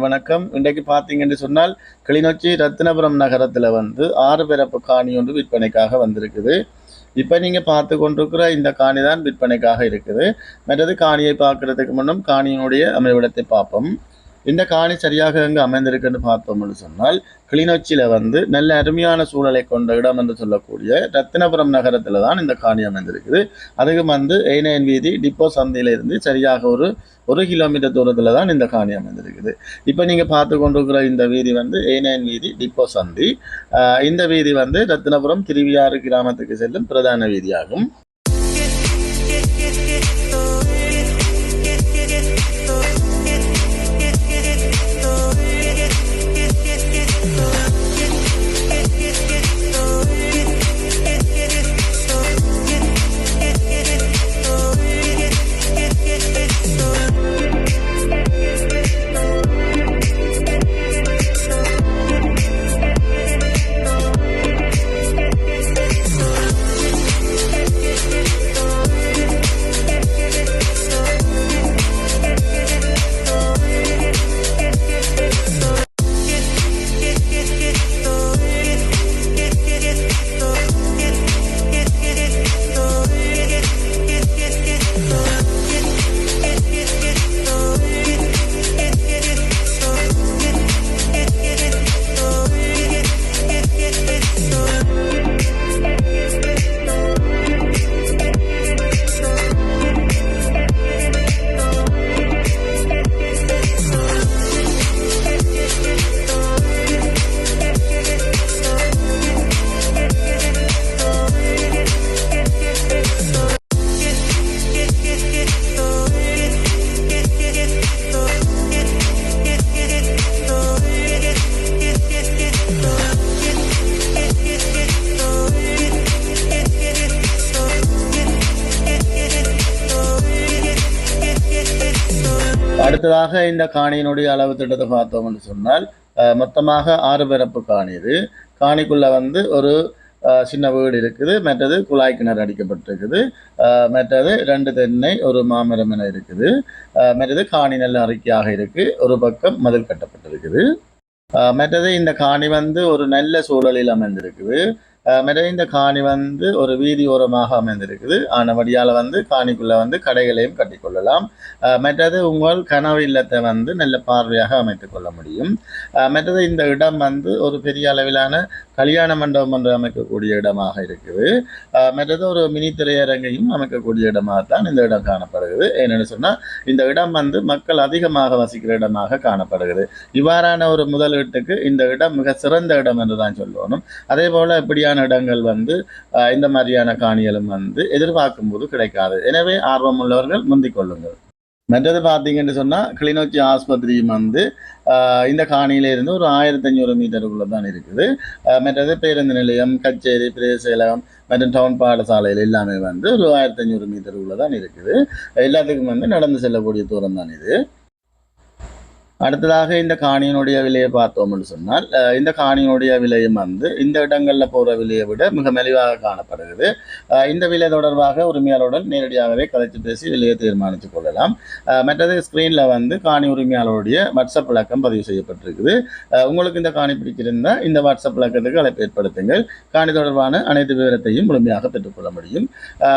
வணக்கம். இன்றைக்கு பார்த்தீங்கன்னு சொன்னால் கிளிநொச்சி ரத்தினபுரம் நகரத்தில் 6 பிறப்பு காணி ஒன்று விற்பனைக்காக வந்திருக்குது. இப்போ நீங்கள் பார்த்து கொண்டிருக்கிற இந்த காணி தான் விற்பனைக்காக இருக்குது. மற்றது காணியை பார்க்கறதுக்கு முன்னும் காணியினுடைய அமைவிடத்தை பார்ப்போம். இந்த காணி சரியாக எங்கே அமைந்திருக்குன்னு பார்த்தோம்னு சொன்னால் கிளிநொச்சியில் நல்ல அருமையான சூழலை கொண்ட இடம் என்று சொல்லக்கூடிய ரத்தினபுரம் நகரத்தில் தான் இந்த காணி அமைந்திருக்குது. அதுக்கு A9 வீதி டிப்போ சந்தையிலிருந்து சரியாக ஒரு கிலோமீட்டர் தூரத்தில் தான் இந்த காணி அமைந்திருக்குது. இப்போ நீங்கள் பார்த்து கொண்டிருக்கிற இந்த வீதி A9 வீதி டிப்போ சந்தி. இந்த வீதி ரத்தினபுரம் திருவியாறு கிராமத்துக்கு செல்லும் பிரதான வீதியாகும். அடுத்ததாக இந்த காணியினுடைய அளவு திட்டத்தை பார்த்தோம்னு சொன்னால் மொத்தமாக 6 பிறப்பு காணி. இது காணிக்குள்ள ஒரு சின்ன வீடு இருக்குது. மற்றது குழாய் கிணறு அடிக்கப்பட்டிருக்குது. மற்றது 2 தென்னை, ஒரு மாமரம் என இருக்குது. மற்றது காணி நல்ல அறிக்கையாக இருக்கு. ஒரு பக்கம் மதில் கட்டப்பட்டிருக்குது. மற்றது இந்த காணி ஒரு நல்ல சூழலில் அமைந்திருக்குது. மற்றது இந்த காணி ஒரு வீதி ஓரமாக அமைந்திருக்குது. ஆனபடியால் காணிக்குள்ள கடைகளையும் கட்டிக்கொள்ளலாம். மற்றது உங்கள் கனவு இல்லத்தை நல்ல பார்வையாக அமைத்துக் கொள்ள முடியும். மற்றது இந்த இடம் ஒரு பெரிய அளவிலான கல்யாண மண்டபம் ஒன்று அமைக்கக்கூடிய இடமாக இருக்குது. மற்றது ஒரு மினி திரையரங்கையும் அமைக்கக்கூடிய இடமாகத்தான் இந்த இடம் காணப்படுகிறது. ஏன்னு சொன்னால் இந்த இடம் மக்கள் அதிகமாக வசிக்கிற இடமாக காணப்படுகிறது. இவ்வாறான ஒரு முதலீட்டுக்கு இந்த இடம் மிக சிறந்த இடம் என்று தான் சொல்லணும். அதே போல இப்படியான இடங்கள் இந்த மாதிரியான காணிகளும் எதிர்பார்க்கும் போது கிடைக்காது. எனவே ஆர்வம் உள்ளவர்கள் முந்திக் கொள்ளுங்கள். மற்றது பார்த்தீங்கன்னு சொன்னால் கிளிநொச்சி ஆஸ்பத்திரியும் இந்த காணியிலிருந்து ஒரு 1500 மீட்டருக்குள்ள தான் இருக்குது. மற்றது பேருந்து நிலையம், கச்சேரி, பிரதேச செயலகம் மற்றும் டவுன் பாடசாலையில் எல்லாமே ஒரு 1500 மீட்டருக்குள்ள தான் இருக்குது. எல்லாத்துக்கும் நடந்து செல்லக்கூடிய தூரம் தான் இது. அடுத்ததாக இந்த காணியினுடைய விலையை பார்த்தோம்னு சொன்னால் இந்த காணியினுடைய விலையும் இந்த இடங்களில் போகிற விலையை விட மிக மலிவாக காணப்படுகிறது. இந்த விலை தொடர்பாக உரிமையாளருடன் நேரடியாகவே கதைத்து பேசி விலையை தீர்மானித்துக் கொள்ளலாம். மற்றது ஸ்க்ரீனில் காணி உரிமையாளருடைய வாட்ஸ்அப் இலக்கம் பதிவு செய்யப்பட்டிருக்குது. உங்களுக்கு இந்த காணி பிடிச்சிருந்தால் இந்த வாட்ஸ்அப் இலக்கத்துக்கு அழைப்பு ஏற்படுத்துங்கள். காணி தொடர்பான அனைத்து விவரத்தையும் முழுமையாக பெற்றுக்கொள்ள முடியும்.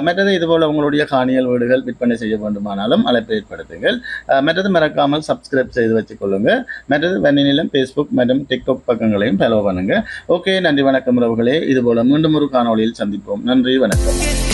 மற்றது இதுபோல் உங்களுடைய காணியல் வீடுகள் விற்பனை செய்ய வேண்டுமானாலும் அழைப்பு ஏற்படுத்துங்கள். மற்றது மறக்காமல் சப்ஸ்கிரைப் செய்து கொள்ளுங்க. மற்றது வன்னிநிலம் ஃபேஸ்புக் மற்றும் டிக்டாக் பக்கங்களையும் ஃபாலோ பண்ணுங்க. ஓகே, நன்றி வணக்கம் உறவுகளே. இதுபோல மீண்டும் ஒரு காணொளியில் சந்திப்போம். நன்றி, வணக்கம்.